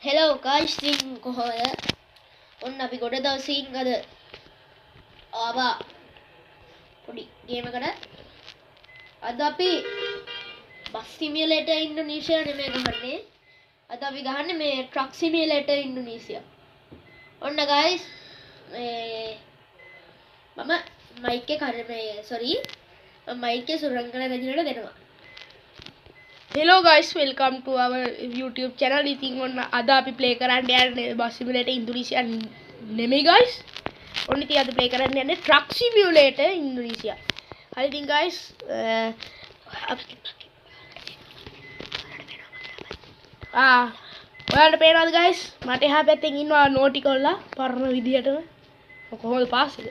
Hello guys, ඉතින් කොහොමද? ඔන්න අපි ගොඩ දවසින් අද ආවා පොඩි ගේම් එකකට. අද අපි බස් සිමියුලේටර් ඉන්ඩෝනීසියා නෙමෙයි ගහන්නේ. අද අපි ගහන්නේ මේ ට්‍රක් සිමියුලේටර් ඉන්ඩෝනීසියා. ඔන්න guys මම මයික් එක මයික් එක සුරංගන රජිනට දෙනවා. Hello guys, welcome to our YouTube channel. ඉතින් ඔන්න අද අපි play කරන්න යන්නේ bus simulator Indonesia නෙමෙයි guys. ඔන්න ඉතින් අද play කරන්න යන්නේ truck simulator Indonesia. හරි ඉතින් guys ඔයාලට පේනවද guys? මට එහා පැත්තෙන් ඉන්නවා නෝටිකෝලා පරණ විදියටම. කොහොමද පාස් එක?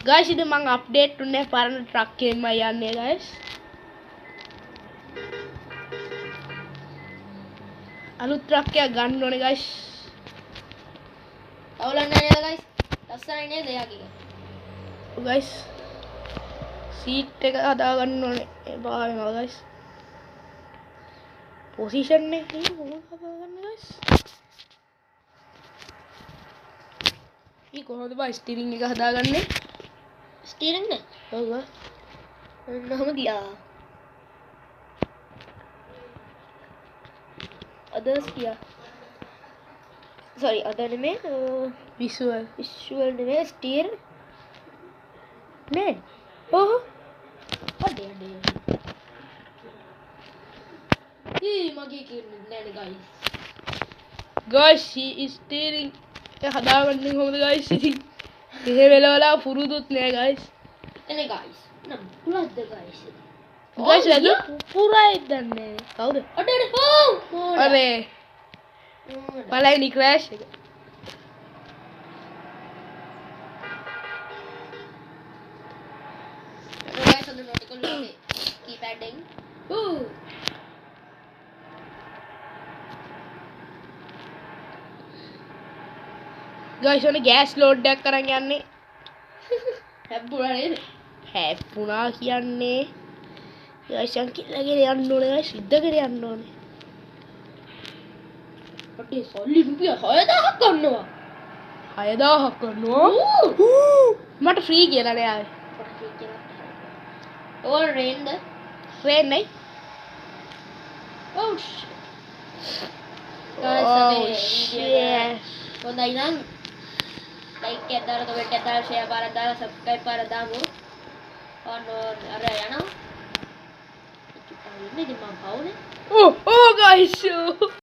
guys ඉතින් මම අප්ඩේට් උන්නේ පරණ truck එකෙන්මයි යන්නේ guys. අලුත් ට්‍රක් එකක් ගන්න ඕනේ guys. අවුලක් නැහැ නේද guys? ලස්සනයි නේද එයාගේ? guys සීට් එක හදා ගන්න ඕනේ. ඒ බාවෙනවා guys. පොසිෂන් එකේ මොකක්ද හදා ගන්න guys? ඊ කොහොමද බා ස්ටියරින් එක හදාගන්නේ? ස්ටියරින් එක? ඔව්. ඔන්නම ගියා. others किया sorry other में visual में steer में oh अरे ये मगे के नहीं guys she is steering එක හදාගන්නේ කොහොමද guys ඉතින් මෙහෙ වෙලවලා පුරුදුත් නෑ guys එනේ guys නම් පුරාද guys guys වැද පුරායි දන්නේ කවුද අඩේ අරේ බලයිනි ක්‍රෑෂ් එක guys on the nautical keep adding guys ඔන්න ගෑස් ලෝඩ් එකක් කරන් යන්නේ හැබ්බුණා නේද හැප්පුණා කියන්නේ guys අන්කිලගෙන යන්න ඕනේ guys ඉද්දගෙන යන්න ඕනේ අපේ සල්ලි රුපියල් 6000ක් ගන්නවා 6000ක් ගන්නවා මට ෆ්‍රී කියලා නෑ ආවේ ඕල් රේන්ද රේන් නේ oh shit හොඳයි නම් ලයික් එකක් දාලා කමෙන්ට් එකක් දාලා ෂෙයා පාරක් දාලා සබ්ස්ක්‍රයිබ් පාරක් දාමු ඔන්න අර යනවා ඉතින් මම පවුනේ oh guys